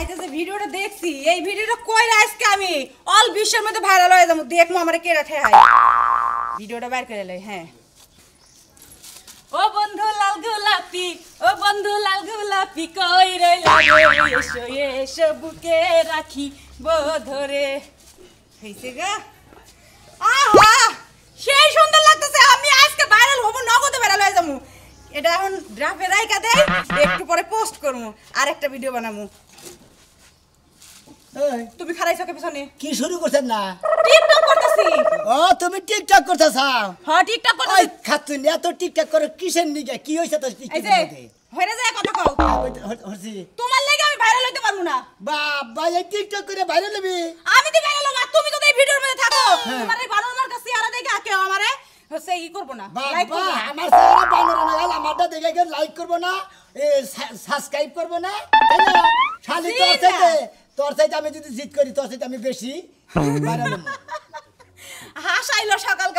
আজকে যে ভিডিওটা দেখছি এই ভিডিওটা কইরা আজকে আমি অল বিশ্বের মধ্যে ভাইরাল হয়ে যাবো দেখমু আমারে কে রাখে হাই ভিডিওটা বের করে লই হ্যাঁ ও বন্ধু লাল গোলাপি ও বন্ধু লাল গোলাপি কই রইলা এসো এসো বুকে রাখি ধরে হইছে গা আহা সেই সুন্দর লাগতেছে আমি আজকে ভাইরাল হব নগদে ভাইরাল হয়ে যাবো এটা এখন ড্রাফে রাইকা দেই একটু পরে পোস্ট করমু আর একটা ভিডিও বানামু তুমি খারাইছো কে পিছনে কি শুরু করছেন না টিকটক করতেছি ও তুমি টিকটক করতেছ হ্যাঁ টিকটক করতেছি খাতুন এত টিকটক করে কিসের নিগে কি হইছে তো এই যে টিকটক হইরে যায় কথা কও হরছি তোমার লাগি আমি ভাইরাল হইতে পারমু না বাবা এই টিকটক করে ভাইরাল হবি আমি তো ভাইরাল হব তুমি তো এই ভিডিওর মধ্যে থাকো তোমার এই বানরমার কাছে আর দেখে কেউ আমারে হচ্ছে কি করব না লাইক করব বাবা আমার সারা বানর না গেল আমারটা দেখে কেউ লাইক করব না সাবস্ক্রাইব করব না তাই না খালি তোর চাইতে আমি যদি জিত করি তোর চাইতে আমি বেশি ভাইরাল হব হাসাইলো সকাল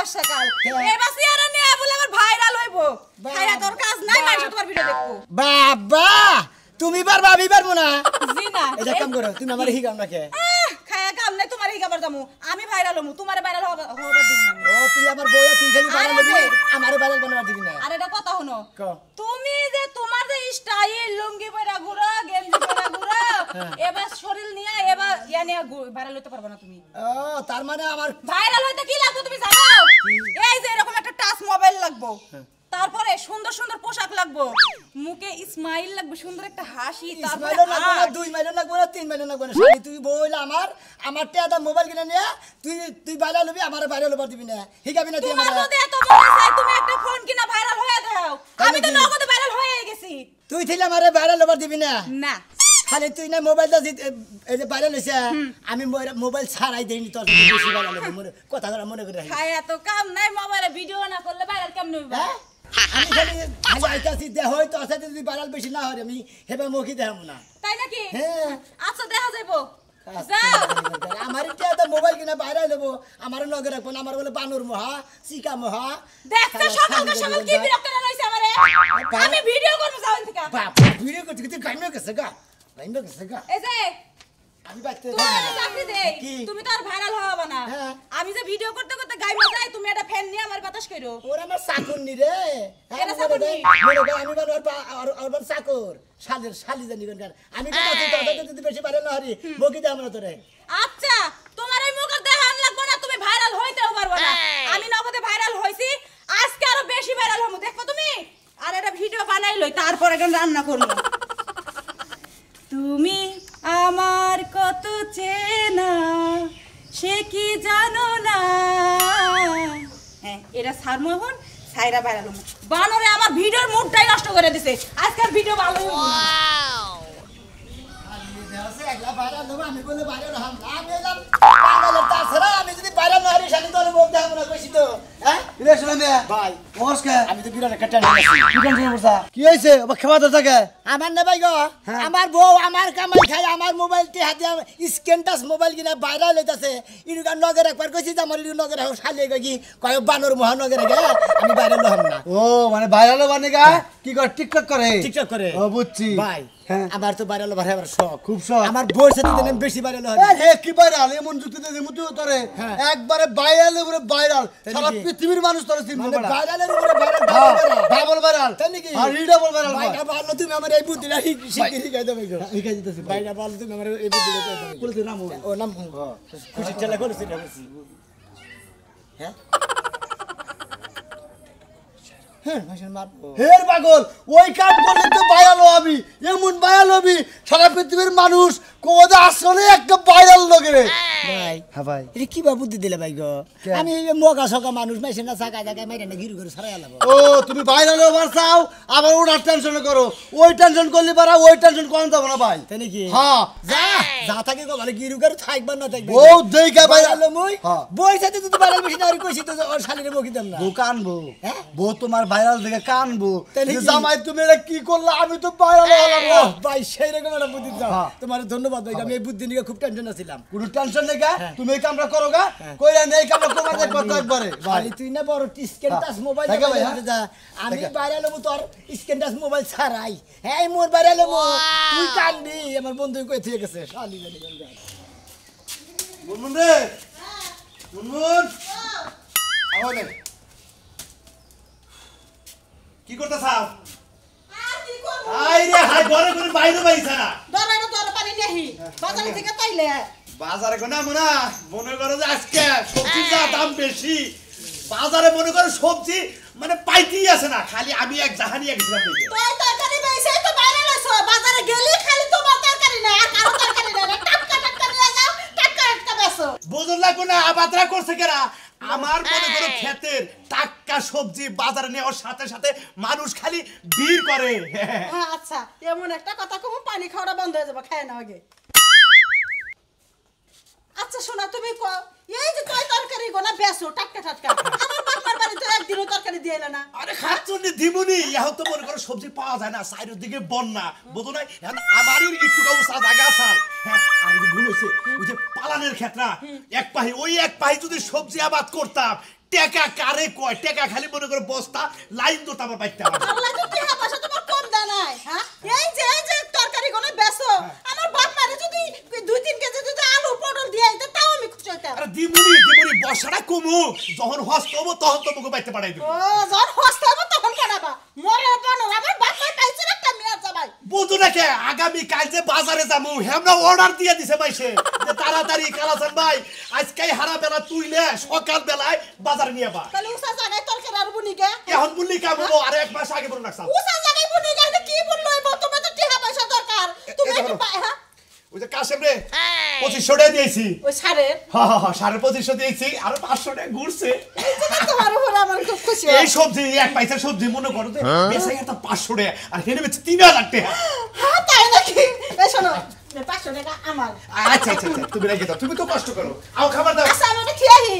এবার সিয়ারা নিয়ে বলে আমার ভাইরাল হইবো খায়া তোর কাজ নাই মাইছে তোমার ভিডিও দেখবো বাবা তুমি পারবা আমি পারবো না জি না এটা কাম করো তুমি আমারে হিগাও না কে খায়া কাম নাই তোমার হিগাবার দামু আমি ভাইরাল হমু তোমারে ভাইরাল হবার দিব না ও তুই আমার বইয়া তুই খালি ভাইরাল হবি আমারে ভাইরাল বানাবার দিবি না আর এটা কথা হনো ক তুমি যে তোমার যে স্টাইল লুঙ্গি পরা ঘুরো গেঞ্জি পরা ঘুরো এবার শরীর নিয়ে এবার ইয়া নিয়ে ভাইরাল হতে পারবে না তুমি ও তার মানে আমার ভাইরাল হইতে কি লাগবে তুমি জানো এই যে এরকম একটা টাচ মোবাইল লাগবে তারপরে সুন্দর সুন্দর পোশাক লাগবে মুখে স্মাইল লাগবে সুন্দর একটা হাসি তারপরে লাগবে না 2 মাইল লাগবে না 3 মাইল লাগবে না শালি তুই বইল আমার টেদা মোবাইল কিনে নিয়ে তুই ভাইরাল হবি আমারে ভাইরাল হবার দিবি না হিগাবি না তুই তোমার আমারে যদি এত মনে চাই তুমি একটা ফোন কিনা ভাইরাল হয়ে দাও আমি তো নগদে ভাইরাল হয়ে গেছি তুই থিলে আমারে ভাইরাল হবার দিবি না না খালি তুই না মোবাইলটা এই যে ভাইরাল হইছে আমি মোবাইল ছাড়াই দেইনি তোর বেশি ভাইরাল হবে মনে কথা মনে করে রাখি খায় এত কাম নাই মোবাইলে ভিডিও না করলে ভাইরাল কেমন হইবে আমি খালি আইতাছি দেহ হয়তো আছে যদি ভাইরাল বেশি না হয় আমি হেবে মুখি দেখাবো না তাই নাকি হ্যাঁ আচ্ছা দেখা যাইবো আমার এটা মোবাইল কিনা বাইরে দেবো আমার নগর রাখবো আমার বলে বানুর মহা চিকা মহা দেখতে সকাল কি বিরক্ত না লইছে আমারে আমি ভিডিও করব যাওন থেকে বাপ ভিডিও করতে তুই গাইমে গেছে গা এই যে আমি বাইতে তোমার চাকরি দেই তুমি তো আর ভাইরাল হওয়া না আমি যে ভিডিও করতে করতে গাইমে যাই তুমি এটা ফ্যান নিয়ে আমার বাতাস কইরো ওরা আমার চাকর নি রে এটা চাকর নি মনে কর আমি আর চাকর শালি জানি কোন আমি তো যদি বেশি বাইরে না হারি বকি দে আমরা তোরে আচ্ছা তোমার এই মুখ দেখান লাগবে না তুমি ভাইরাল হইতেও পারবে না আমি নগদে ভাইরাল হইছি আজকে আরো বেশি ভাইরাল হমু দেখো তুমি আর এটা ভিডিও বানাই লই তারপর এখন রান্না করব তুমি আমার কত চেনা সে কি জানো না হ্যাঁ এটা সারমোহন সাইরা ভাইরাল হমু বানরে আমার ভিডিওর মুডটাই নষ্ট করে দিছে আজকের ভিডিও ভালো হইব আমি বলে বাইরে রহাম আমি এলাম বাঙালের তাছাড়া আমি যদি বাইরে না হারি শালি তোর মুখ দেখাবো না কইছি তো হ্যাঁ রে শুনে দে ভাই নমস্কার আমি তো বিরাট একটা টেনশন আছি কি টেনশন করছা কি হইছে আবার খেবা তো থাকে আমার না ভাই গো আমার বউ আমার কামাই খায় আমার মোবাইল তে হাতে স্ক্রিন টাচ মোবাইল কিনা ভাইরাল হইতাছে ইরুকা নগর একবার কইছি যে আমার ইরু নগর শালি কই কয় বানর মহানগরে গে আমি ভাইরাল হম না ও মানে ভাইরাল বানে গা কি করে টিকটক করে ও বুঝছি ভাই আমার তো ভাইরাল হবার আমার শখ খুব শখ আমার বউর সাথে দিন বেশি ভাইরাল হয় হে কি ভাইরাল এমন যুক্তি দে মুতু তোরে একবারে ভাইরালের উপরে ভাইরাল সারা পৃথিবীর মানুষ তোরে চিনবে মানে বড় ভাইরালের উপরে ভাইরাল ডাবল ভাইরাল তাই নাকি আর রিডাবল ভাইরাল ভাইটা ভালো তুমি আমার এই বুদ্ধিটা শিখিয়ে দাও ভাই শিখাই দিতেছি ভাইটা ভালো তুমি আমার এই বুদ্ধিটা দাও বলতে নাম ও নাম খুশি চলে করেছি না বলছি হ্যাঁ হের পাগল ওই কাজ করলে তো ভাইরাল হবি এমন ভাইরাল হবি সারা পৃথিবীর মানুষ কোদে আসলে একটা ভাইরাল লগরে ভাই হ্যাঁ ভাই এটা কি বা বুদ্ধি দিলে ভাই গো আমি মগা সকা মানুষ মেশিন না চাকা জায়গায় মাইরা না গিরু করে ছড়াই আলাবো ও তুমি ভাইরাল হবার চাও আবার ওটার টেনশন করো ওই টেনশন করলে পারা ওই টেনশন কোন যাব না ভাই তাই নাকি হ্যাঁ যা যা থাকে গো মানে গিরু করে থাকবার না থাকবে ও দেইকা ভাইরাল মই বই সাথে তুই ভাইরাল মেশিন আর কইছি তো ওর শালিরে বকি দেন না কানবো বউ তোমার ভাইরাল দেখে কানবো জামাই তুমি এটা কি করলা আমি তো ভাইরাল হলাম ভাই সেই রকম একটা বুদ্ধি দাও তোমার ধন্যবাদ ধন্যবাদ ভাই আমি এই বুদ্ধি নিয়ে খুব টেনশনে ছিলাম কোনো টেনশন নেই গা তুমি এই কামটা করো গা কইরা নেই কামটা করবা দেখবা তো একবারে খালি তুই না বড় স্ক্রিন টাচ মোবাইল আমি বাইরে লবো তোর স্ক্রিন টাচ মোবাইল ছাড়াই হ্যাঁ মোর বাইরে লবো তুই কানবি আমার বন্ধু কই থেকে গেছে শালি জানি গঞ্জা মুনমুন রে মুনমুন আওয়ালে কি করতেছাও আর কি করব আই রে হাই ঘরে ঘরে বাইরে বাইছা না দর পানি নেহি বাজার থেকে তাইলে বাজারে কোনা মোনা মনে করো যে আজকে সবজির যা দাম বেশি বাজারে মনে করো সবজি মানে পাইতেই আছে না খালি আমি এক জাহানি গেছিলাম দেখে তুই তরকারি বেইছে তো বাইরে লইছো বাজারে গেলি খালি তোমার তরকারি না আর কারো তরকারি না টাটকা নিয়ে যাও টাটকা বেচো বুঝুন লাগবো না আবাদরা করছে কেরা আমার মনে করো ক্ষেতের টাটকা সবজি বাজারে নেওয়ার সাথে সাথে মানুষ খালি ভিড় করে আচ্ছা এমন একটা কথা কম পানি খাওয়া বন্ধ হয়ে যাবে খায় না আগে আচ্ছা শোনা তুমি কও এই যে তুই তরকারি গোনা বেচো টাটকা আমার বাবার বাড়িতে একদিনও তরকারি দিয়েলা না আরে খাচ্ছনি দিমুনি এখন তো মনে করো সবজি পাওয়া যায় না সাইডের দিকে বন্যা বুঝো না এখন আমারই একটু অবস্থা জায়গা আছে হ্যাঁ আর ভুল হয়েছে ওই যে পালানের ক্ষেত্রা এক পাহি যদি সবজি আবাদ করতাম টাকা কারে কয় টাকা খালি মনে করো বস্তা লাইন তো আমার বাইতে আমার আল্লাহ তো টিহা পয়সা তোমার কম দেয় নাই হ্যাঁ এই যে তরকারি গোনা বেচো আমার বাপ মারে যদি 2-3 কেজি যদি আলু পটল দিয়ে দিতে তাও আমি খুশি হইতাম আরে দিমুনি বর্ষাটা কমু যখন হস্ত হবো তখন তো মুখে বাইতে পাঠাই দেবো ও যখন হস্ত হবে তখন কাটাবা মরে বানর আমার বাপ মা পাইছে একটা মিয়া যাবাই বুঝো না কে আগামী কাল যে বাজারে যাবো হেমনা অর্ডার দিয়ে দিছে মাইসে যে তাড়াতাড়ি কালাসান ভাই আজকাই হারা বেলা তুইলে সকাল বেলায় বাজারে নিয়ে বা তাহলে উসা জায়গায় তরকারি আর বুনিকে এখন বললি কামবো আর এক মাস আগে বলে রাখছাম উসা জায়গায় বুনিকে এটা কি বললো এই তোমার তো টিহা পয়সা দরকার তুমি এই একটু দেখো। হ্যাঁ ওই যে কাশেম রে 2500 টাকা দিয়েছি ওই সারের হ্যাঁ 2500 দিয়েছি আর 500 টাকা ঘুরছে এই যে তোমার উপরে আমার খুব খুশি এই সবজি এক পয়সা সবজি মনে করো যে বেচা গেছে 500 টাকা আর হেনে বেচে 3000 টাকা হ্যাঁ তাই নাকি এই শোনো 500 টাকা আমার আচ্ছা তুমি রেখে দাও তুমি তো কষ্ট করো আও খাবার দাও আচ্ছা আমি ওটা খেয়ে আহি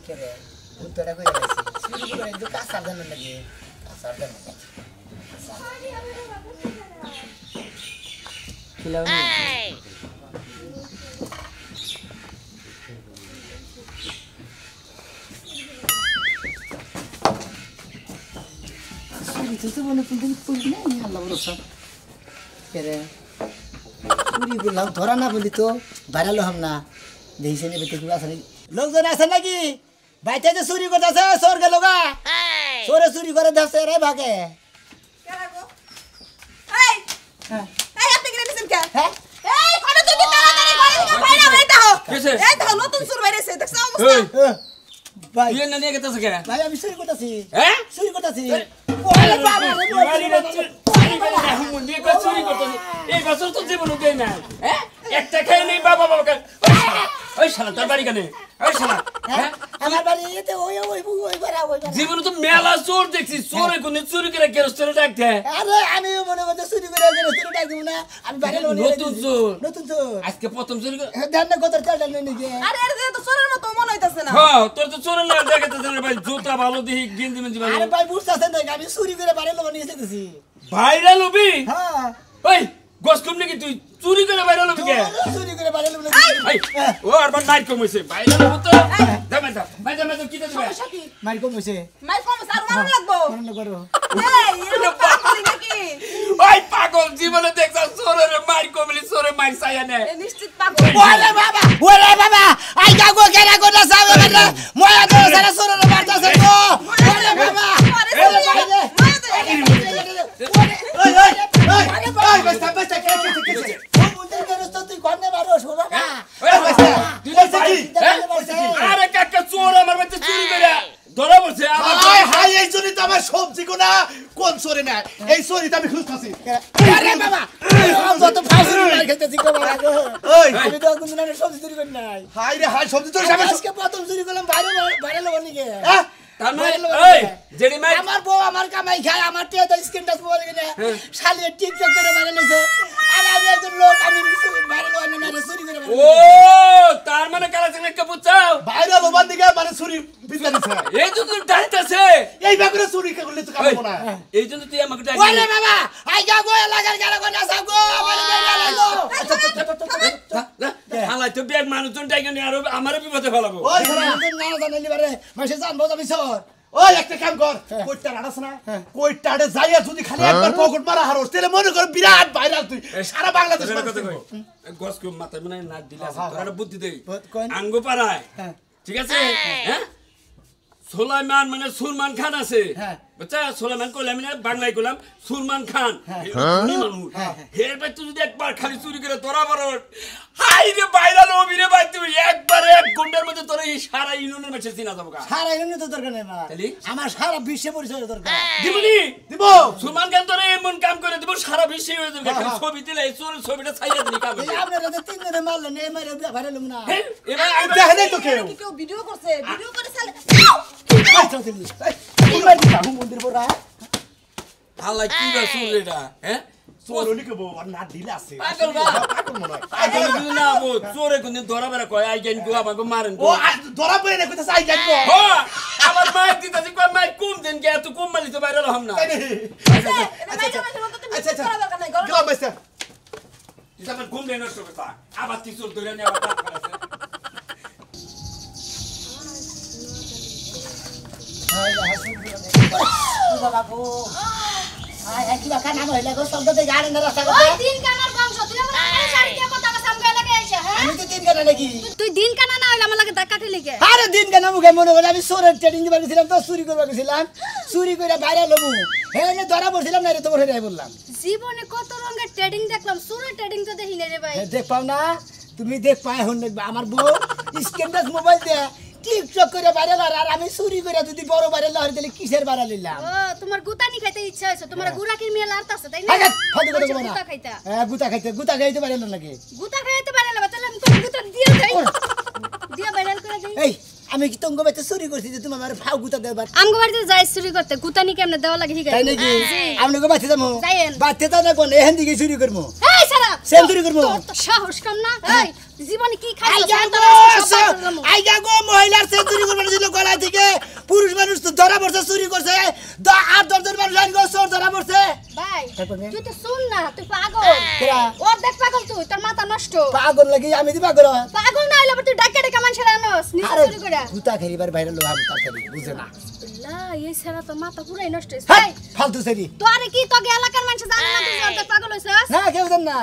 কেরে উত্তরটা কই গেছে শুরু করে একটু কাঁচা দেন লাগে কাঁচা দেন কিলাও নি তুই মনে পুরি না আল্লাহ ভরসা কেরে পুরি বললাম ধরা না বলি তো বাইরালো হাম না দেইছে নে বেতে কি আছে লোকজন আছে নাকি বাইতে যে চুরি করতেছে চোর গেল গা চোরে চুরি করে দেছে রে ভাগে কেরাগো এই হ্যাঁ এই আপনি কি নিছেন কে হ্যাঁ এই কোনে তুমি তাড়াতাড়ি ঘরে থেকে বাইরে বাইরে দাও কিসে? এই দাও নতুন সুর বাইরেছে দেখছ অবস্থা ভাই তুই না নিয়ে গেতেছ কে ভাই আমি চুরি করতেছি হ্যাঁ চুরি করতেছি ওরে বাবা চুরি করতেছি এই বছর তো জীবন উঠে না হ্যাঁ একটা খেয়ে নেই বাবা বাবা ওই শালা তোর বাড়ি কেন ওই শালা হ্যাঁ আমার বাড়ি এতে ওই বাড়া জীবনে তো মেলা চোর দেখছি চোরে কোনে চুরি করে গেরস্তেরে ডাকতে আরে আমি মনে করতে চুরি করে চুরি ডাক দিব না আমি বাইরে নতুন চোর। নতুন চোর আজকে প্রথম চুরি করে দেন না কত টাকা নেই নাকি আরে আরে তো সুরের মতো মনে হইতাছে না হ্যাঁ তোর তো চোরের না দেখাতেছে না ভাই জুতা ভালো দেখি গেঞ্জি মেঞ্জি ভালো আরে ভাই বুঝতাছেন না আমি চুরি করে বাইরে লোক নিয়ে যেতেছি ভাইরা লবি হ্যাঁ ওই গোস কম নাকি তুই চুরি করে ভাইরা লবি কে চুরি করে বাইরে লোক এই ও আর বার নাইট কমইছে ভাইরা লব তো দামে দাম ভাই দামে তো কি দিবে সমস্যা কি মারি কম হইছে মাই কম আর মারুন লাগবো মনে করো এই এরকম পাগলি নাকি ওই পাগল জীবনে দেখছ চোরের মার কমলি চোরে মার ছায়া নে এ নিশ্চিত পাগল ওরে বাবা আই যাগো কেরা কোটা সাবে বাবা ময়া তো সারা সররে মারতাছে গো ওরে বাবা ওরে বাইরে এই বেস্তা কে ও মুন্ডের গরস্ত তুই ঘরে মারো শোনা না ওই বেস্তা তুই বলছিস আরে কাকা চোর আমার বাড়িতে চুরি করে ধরা পড়ছে আমার হাই এই চুরি তো আমার সবজি কোনা কোন চোরে না এই চুরি তো আমি খুঁজতাছি আরে বাবা যত ফাঁসি মার খেতেছি গো বাবা গো ওই আমি তো কোন দিন সবজি চুরি করি নাই হাই রে হাই সবজি চোর সামনে আজকে প্রথম চুরি করলাম বাইরে লোক নিকে হ্যাঁ তার মানে এই জেডি মাই আমার বউ আমার কামাই খায় আমার টিয়া তো স্ক্রিন টাচ মোবাইল কিনে শালি টিকটক করে বাইরে লইছে আর আমি একজন লোক আমি বাইরে লোক না চুরি করে ও তার মানে কালা তুমি কে বুঝাও ভাইরাল ওভার দিকে মানে চুরি ভিতরে দিছে এই তো তুমি ডাইতাছে এই ব্যাপারে চুরি করলে তো কাম না এই জন্য তুই আমাকে ডাক ওরে বাবা আইগা গো এলাকার গাড়া কোন আসা গো আমার হালাই তো ব্যাগ মানুষজন ডাইকে নিয়ে আর আমারে বিপদে ফেলাবো ওই না জানালি বারে মাসে জানবো যাবি সর ওই একটা কাম কর কইটা আড়াস না কইটাড়ে যাইয়া যদি খালি একবার পকেট মারা হারোস তাহলে মনে কর বিরাট ভাইরাল তুই সারা বাংলাদেশ গস কো মাথায় মানে না দিলা তোরা বুদ্ধি দেই কোন? আঙ্গ পাড়ায় হ্যাঁ। ঠিক আছে হ্যাঁ সুলাইমান মানে সুলমান খান আছে হ্যাঁ। বুঝছা সুলাইমান কইলাম না বাংলায় কইলাম সুলমান খান উনি মানুষ হের ভাই তুই যদি একবার খালি চুরি করে তোরা বড় হাই রে ভাইরাল অবিরে ভাই তুই একবার এক ঘন্টার মধ্যে তোর এই সারা ইউনিয়নের মেসেজ চিনা যাবো কা সারা এমনি তো দরকার নেই মা তাহলে? আমার সারা বিশ্বে পরিচয় দরকার দিবনি দিব সুলমান খান তোরে এমন কাম করে দিব সারা বিশ্বে হয়ে যাবে খালি ছবি দিলে এই চোর ছবিটা ছাইয়া দিবি কাম এই আপনারা তো তিন দিনে মারলেন এই মারে ভাইরাল না এবার দেখে নাই তো কেউ কেউ ভিডিও করছে ভিডিও করে চালে মন্দির পড়া হালাই কি বা চোর এটা হ্যাঁ চোরলি কে বউ না দিলে আছে পাগল বা পাগল মনে হয় আগে যদি না বো চোরে কোনদিন ধরা বেরা কয় আই গেন গো আমাকে মারেন ও গো ধরা পড়ে না কইতাছে আই গাইবো ও আমার মায়ের দিতাছি কয় মাই কোন দিন গে এত কম মালি তো বাইরে হম না আচ্ছা আচ্ছা গেলাম বাইসা ইসাবের ঘুম দেন নষ্ট কথা আবার কি চোর ধরে নিয়ে আবার পাক ফেলাছে বাবা গো আয় কি বাকা নাম হইলা গো শব্দ দে গাড়ি না রাস্তা ওই দিন কানার বংশ তুই আমার কানে শাড়ি দিয়ে কথা কথা আমগে লাগে আইছে হ্যাঁ আমি তো তিন কাটা নাকি তুই দিন কানা না হইলা আমার লাগে ধাক্কা খেলি কে আরে দিন কেন মুখে মনে হলো আমি সোরের ট্রেডিং দিবার গেছিলাম তো চুরি করবার গেছিলাম চুরি করে বাইরে লমু হেনে ধরা পড়ছিলাম না রে তোমার হেরে বললাম জীবনে কত রঙের ট্রেডিং দেখলাম সুরে ট্রেডিং তো দেখি না রে ভাই দেখ পাও না তুমি দেখ পাই হন দেখবা আমার বউ স্ক্যান্ডাস মোবাইল দিয়ে টিকটক করে ভাইরাল আর আমি চুরি করে যদি বড় ভাইরাল হই তাহলে কিসের ভাইরাল হইলাম ও তোমার গুতানি খাইতে ইচ্ছা হইছে তোমার গুরাকির মেলা আর আছে তাই না আগে ফালতু কথা বলো না গুতা খাইতা হ্যাঁ গুতা খাইতে ভাইরাল নাকি গুতা খাইতে পারে না তাহলে আমি তোর গুতা দিয়ে যাই দিয়ে ভাইরাল করে দেই এই আমি কি তঙ্গ বাইতে চুরি করছি যে তুমি আমার ফাও গুতা দেবার আমগো বাড়িতে যাই চুরি করতে গুতানি কেমনে দেওয়া লাগে হিগাই তাই নাকি আপনি গো বাইতে যাবো যাইয়েন। বাইতে তা না কোন এখান দিকে চুরি করবো এই সারা সেঞ্চুরি করবো তোর তো সাহস কম না এই জীবনে কি খাইছো আইগা গো মহিলার সেঞ্চুরি করবার ছিল গলা থেকে পুরুষ মানুষ তো ধরা পড়ছে চুরি করছে আর 10 জন মানুষ আইন গো চোর ধরা পড়ছে ভাই তারপর নে? তুই তো শুন না তুই পাগল কেরা? ওর দেখ পাগল তুই তোর মাথা নষ্ট পাগল লাগি আমি দিবা করো পাগল না হইলে আবার তুই ডাক্কা ডাক্কা মানুষের আনস নিচে আরে চুরি করে গুতা খেলিবার বাইরে লোক আমি তাড়াতাড়ি বুঝে না লা এই সারা তো মাথা পুরাই নষ্ট হইছে হাই, এই, ফালতু সেরি তোরে কি তোকে এলাকার মানুষ জানে না তুই যে পাগল হইছস না কেউ জান না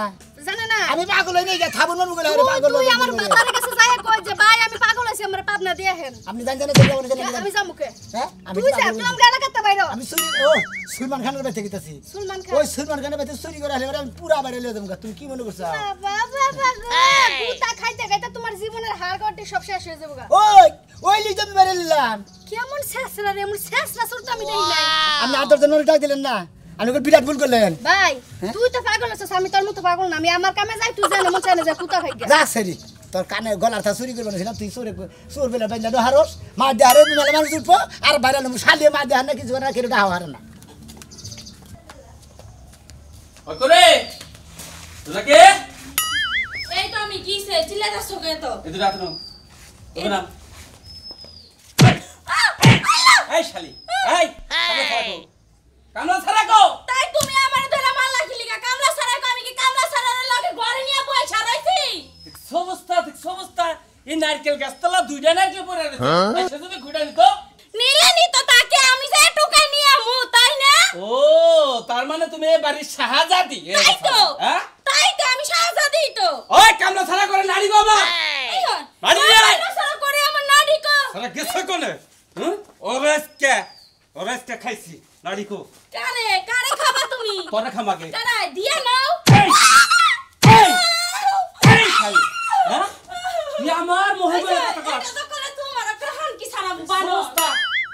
জানে না আমি পাগল হই নাই থাবুন মানু করে পাগল তুই আমার হই। বাবার কাছে যাই কই যে ভাই আমি পাগল হইছি আমার পাবনা দিয়ে হেন আপনি জানেন না আমার জানেন আমি যামুকে হ্যাঁ আমি তুই যা পাগল তুই হই। আমার এলাকাতে বাইরে আমি চুরি ও সুলমান খানের বাইতে গেছি সুলমান খান ওই সুলমান খানের বাইতে চুরি করে হলে আমি পুরা বাইরে লয়ে যাবো তুমি কি মনে করছো বাবা গুতা খাইতে খাইতে তোমার জীবনের হাড় গড়টি সব শেষ হয়ে যাবে গা। ওই ওই লিজ আমি বাইরে নিলাম কেমন শেষরা রে এমন শেষরা সুরটা আমি দেই নাই আপনি 8 জন ডাক দিলেন না আমি ওকে বিরাট ভুল করলেন ভাই তুই তো পাগল আছিস আমি তোর মতো পাগল না আমি আমার কামে যাই তুই জানে মন চাই না যা কুতা খাই গা যা সেরি তোর কানে গলার থা চুরি করবে না তুই চোর বেলা বাইন্দা দো হারস মা দে হারে মেলা মানুষ উঠবো আর বাইরে লম শালিয়ে মা দে হার না কিছু না কেউ ডাও হারে না ওই করে তোকে এই তো আমি কিছে চিল্লা যাচ্ছ কে তো এদিকে রাত নাও ওকে নাম এই শালি এই কামলা ছাড়া কো তাই তুমি আমারে ধরে মারলা কি লিগা কামলা ছাড়া কো আমি কি কামলা ছাড়ার লগে ঘরে নিয়ে পয়সা রইছি সমস্ত এই নারকেল গাছতলা দুইটা নারকেল পড়ে আছে এসে যদি ঘুরে নিত নিলে নি তো তাকে আমি যে টুকাই নিয়ে আমু তাই না ও তার মানে তুমি এই বাড়ির শাহজাদি তাই তো হ্যাঁ তাই তো আমি শাহজাদি তো ওই কামলা ছাড়া করে নারী গো মা বাড়ি নিয়ে আয়। কামলা ছাড়া করে আমার নাডি কো সারা গেছে কোনে ওরেসকে খাইছি নারী কো কারে কারে খাবা তুমি পরে খামাকে কারে দিয়া নাও এই এই এই খাই হ্যাঁ তুই আমার মোহে করে কথা কর এটা তো করে তোমার একটা হানকি ছাড়া বানো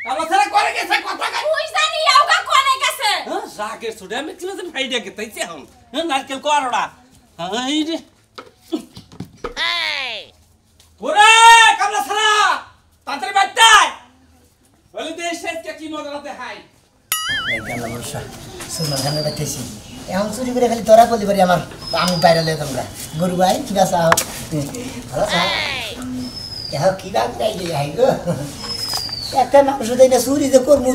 কামলা ছাড়া করে গেছে কথা কই তুই জানি আওগা কোনে গেছে হ্যাঁ রাগে সুডে আমি কিলো দিন ফাইডিয়া কে তাইছে হন হ্যাঁ নারকেল কোয়ারড়া এই রে ওরে কামলা ছাড়া তাড়াতাড়ি বাড়তাই বলে দেশ কে কি মজাতে হাই সুলমান খানের বাইতেছি এখন চুরি করে খালি ধরা পড়লি পারি আমার আমি বাইরে লয়ে তোমরা গরু ভাই ঠিক আছে আও ভালো আছো এখন কি বাদ নাই যাই গো একটা মানুষ দেই না চুরি যে করবো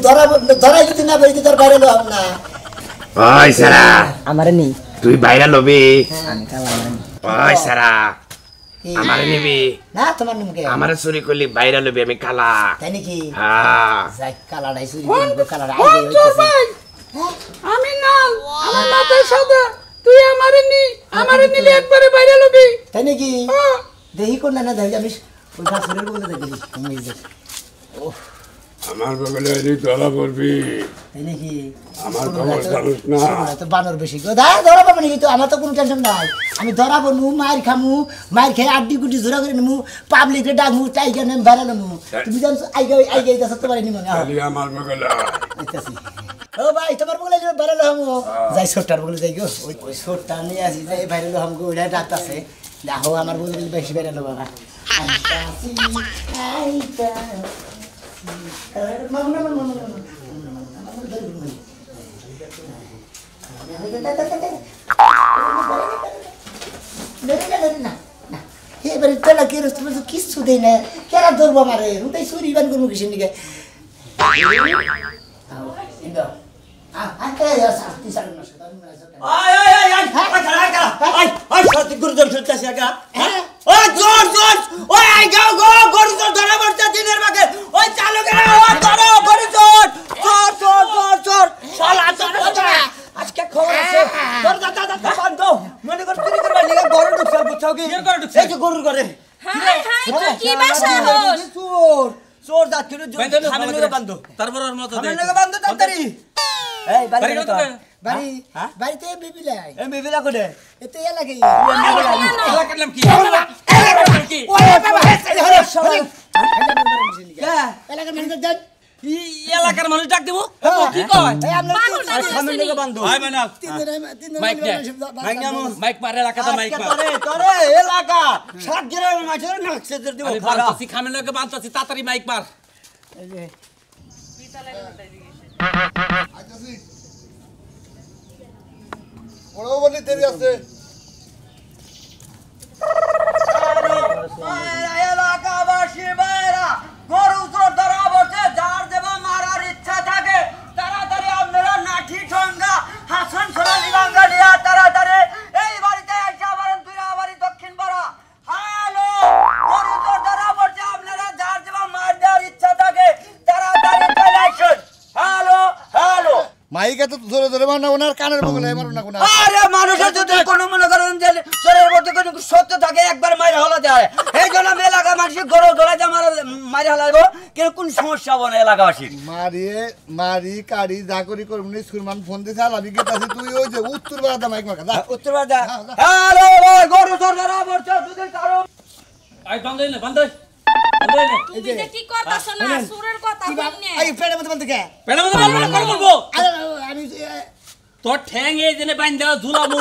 ধরাই যদি না পারি তোর বাইরে লো না ওই সারা আমারে নি তুই বাইরে লবি আমি কালা ওই সারা আমারে নিবি না তোমার নামকে আমারে চুরি করলি বাইরে লবি আমি কালা তাই নাকি হ্যাঁ যাই কালাড়াই চুরি করবো কালাড়া আগে হইতেছে আমি না আমার মাথায় সাদা তুই আমারে নিলে একবারে বাইরে লবি তাই নাকি দেখি কোন না দেখি আমি ওই গাছের বলে দেখি আমার বগলে এলি ধরা পড়বি তাই নাকি আমার খবর জানিস না তো বানর বেশি গো ধরা পাবো নাকি তো আমার তো কোনো টেনশন নাই আমি ধরা পড়মু মায়ের খামু মায়ের খেয়ে আড্ডি গুটি জোরা করে নিমু পাবলিকে ডাকমু টাইগার নাম বেড়ালামু তুমি জানো আইগে যাচ্ছ তোমার নিমু না খালি আমার বগলে ও ভাই তোমার বলে বেড়ালো হামু যাই ছোট্টার বলে যাই গো ওই ছোট্টা নিয়ে আসি যাই বেড়ালো হামু ওইটা ডাকতেছে দেখো আমার বলে বেশি বেড়ালো বাবা এবারে তেলা কে কিছু দেয় না কেরা ধরবো আমারে উঠাই চুরি বান করবো কিসের দিকে আজকে খবর আছে মনে কর চুরি করবার লিগে গরু ঢুকছাল বুঝছাও কি এই যে গরুর ঘরে হ্যাঁ তুই কি বাসা হস চোর চোর যাচ্ছিল খামের লগে বান্ধো তারপর ওর মতো খামের লগে বান্ধো তাড়াতাড়ি এই বাড়ি বাড়ি বাড়িতে বিবিলাই এই বিবিলা কোনে এতে এলাকে এলাকার নাম কি ওরে বাবা এলাকার মানুষ দেন এলাকার মানুষ ডাক দেবো কি কয় এই আপনার খামের লগে বান্ধো ভাই মানাল তিন মাইক দে মাইক মার এলাকাতে মাইক মার তোরে এলাকা সাত গ্রামের মাছের নাকছে দিব আমি বানতাছি খামের লগে বানতাছি তাড়াতাড়ি মাইক মার এলাকাবাসী ভাইরা গরু চোর ধরা বসে যার দেবা মারার ইচ্ছা থাকে তাড়াতাড়ি আপনারা নাঠি ঠঙ্গা হাসান সোনালি গঙ্গা নিয়ে তাড়াতাড়ি এই বাড়িতে আসা পারেন তুই বাড়ি দক্ষিণ পাড়া হ্যালো গরু চোর ধরা বসে আপনারা যার দেবা মার দেওয়ার ইচ্ছা থাকে তাড়াতাড়ি চলে আসুন হ্যালো হ্যালো মাইকে তো ধরে ধরে মারনা ওনার কানের বগলে মারো না কোনা আরে মানুষের যদি কোনো মনে করেন যে শরীরের মধ্যে কোনো সত্য থাকে একবার মাইরা হলা দেয় এই জন্য আমি এলাকার মানুষকে গরু ধরা যে আমার মাইরা হলাবো কিন্তু কোন সমস্যা হবে না এলাকাবাসীর মারি কারি যা করি করবনি সুরমান ফোন দিছে আর আমি গেতাছি তুই ওই যে উত্তর বাড়া মাইক মাকা যা উত্তর বাদা হ্যালো ভাই গরু ধরা বলছো দুদিন কারো আই বান্ধই না বান্ধই তুমি যে কি করতাছ না সুরের কথা শুনে এই পেড়ে মত বন্ধ কে পেড়া মতো বলবো না বলবো আরে আমি তোর ঠ্যাং এই জেনে বাইন দেওয়া ঝুলামু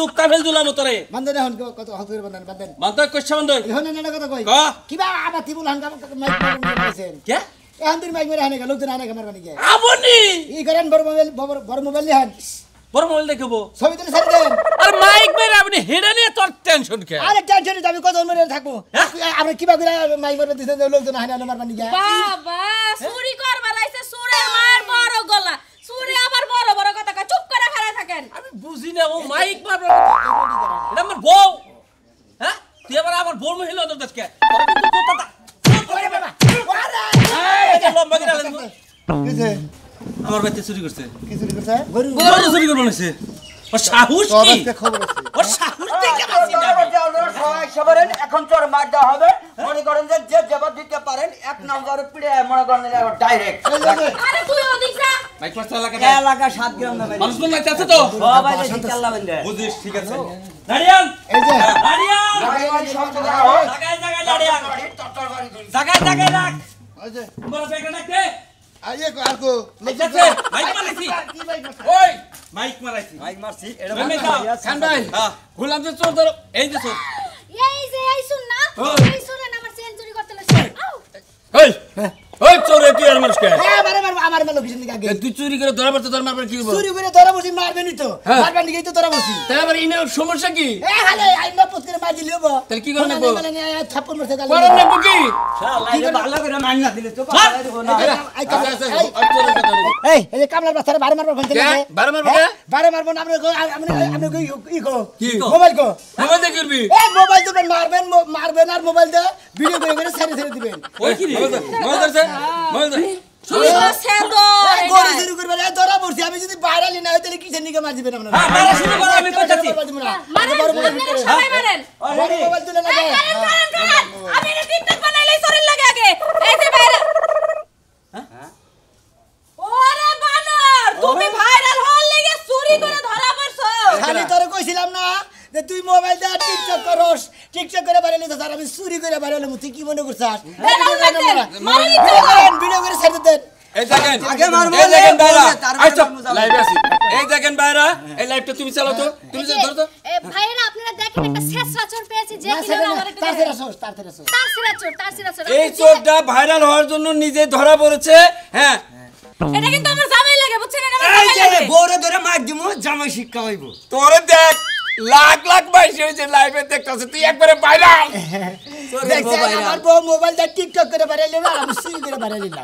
উক্তাভেল ঝুলামু তোরে বন্ধ না হন কত হাতুর বন্ধ বন্ধ বান্ধই কইছ বান্ধই এখন না কথা কই ক কিবা আবাতি বল হান মাইক মারছেন কে এখন তুই মাইক মেরে হানে গেল লোকজন হানে কামার বানি কে আপনি ই করেন বড় মোবাইল হান বড় মোবাইল দেখবো ছবি তুলে ছাড় দেন আর মাইক মেরে আপনি হেডে নিয়ে তোর টেনশন কে আরে টেনশন আমি কত মেরে থাকবো আমরা কিবা করে মাইক মেরে দিছেন লোকজন হানে আলো মারবানি কে বাবা চুরি করবার আইছে সুরের মার বড় গলা সুরে আবার বড় বড় কথা কয় চুপ করে খাড়া থাকেন আমি বুঝি না ও মাইক মারবে এটা আমার বউ হ্যাঁ তুই আমার বউ মহিলা তো দেখকে ওরে বাবা এটা লম্বা করে লাগবে কিছে আমার বাড়িতে চুরি করছে কি চুরি করছে গরু গরু চুরি করে বানাইছে ওর সাহস তোর কি আজকে খবর আছে ওর সাহস দেখে বাঁচি না আমি। এখন চোর মার দেওয়া হবে মনে করেন যে যে জবাব দিতে পারেন এক নম্বর পিড়ে মনে করেন ডাইরেক্ট আরে তুই ওদিক যা মাইক মারতে এলাকা এলাকা 7 গ্রাম না মানুষ কোন মাইতে আছে তো সবাই দেখি চাল্লা বন্ধে বুঝিস ঠিক আছে দাঁড়িয়ান এই যে দাঁড়িয়ান জায়গায় দাঁড়িয়ান জায়গায় রাখ ওই যে বড় ব্যাগটা রাখ দে আইয়ে আর কো মাইক আছে মাইক মারাইছি ওই মাইক মারাইছি মাইক মারছি খান ভাই গোলাম যে চোর ধরো এই যে চোর এই শুন না এই শুনে আমার সেঞ্চুরি করতে লাগছে এই ওই চোরে তুই আর মানুষকে আমার মারলো কিছু দিন আগে তুই চুরি করে ধরা পড়তে তোর মারবার কি হবো চুরি করে ধরা বসি মারবেনি তো হ্যাঁ। মারবার নিকেই তো ধরা বসি তাহলে আবার ইনে সমস্যা কি এ হালে আইনা পুত করে মার দিলি হবো তাহলে কি করে নেবো? থাপ্পড় মারতে গেল করম নেবো কি ভালো করে মার না দিলে তো এই এই যে কামলার বাচ্চারা বারে মারবার কোন থেকে কে? বারে মারবো কে? বারে মারবো না আমরা আমরা ই কো কি? মোবাইল কো মোবাইল দিয়ে করবি এই মোবাইল দিবেন মারবেন আর মোবাইল দিয়ে ভিডিও করে ছেড়ে দিবেন ওই কি রে মোবাইল ধরছে মোবাইল ধর গড়ি শুরু করবেন এই ধরা পড়ছি আমি যদি বাইরালি না হয় তাহলে কিসের নিকে মার দিবেন আপনারা হ্যাঁ, মারা শুরু করো, আমি কইতাছি। মারেন, বড় মোবাইল আপনারা সবাই মারেন। বড় মোবাইল তুলে লাগে কারণ, আমি এটা টিকটক বানাইলেই শরীর লাগে আগে। এই যে ভাইরাল। ওরে বানর, তুমি ভাইরাল হওয়ার লেগে চুরি করে ধরা পড়ছো। খালি তোরে কইছিলাম না যে তুই মোবাইল দিয়ে টিকটক করস টিকটক করে বাইরালি তো আমি চুরি করে বাইরালি তুই কি মনে করছস ভিডিও করে ছেড়ে দেন এই দেখেন আগে মারবো, এই দেখেন বলে, বাইরা তারপর আচ্ছা মারবো, যাবো। লাইভে আছি এই দেখেন বাইরা এই লাইভটা তুমি চালাও তো তুমি ধরো তো ভাইরা আপনারা দেখেন একটা শেষরা চোর পেয়েছি যে না কিনা ছেড়ে আমার একটু তার দেখেন। ছেড়ে তার ছেড়ে তার সিরা চোর এই চোরটা ভাইরাল হওয়ার জন্য নিজে ধরা পড়েছে হ্যাঁ এটা কিন্তু আমার জামাই লাগে, বুঝছেন? এটা আমার এই জামাই যে লাগে। বউরে ধরে মার দিমু জামাই শিক্ষা হইব তোরে দেখ লাখ লাখ বাইশে হয়েছে লাইভে দেখতেছে তুই একবারে ভাইরাল দেখছেন আমার বউ মোবাইল দিয়ে টিকটক করে বাইরালি না আমি চুরি করে বাইরালি না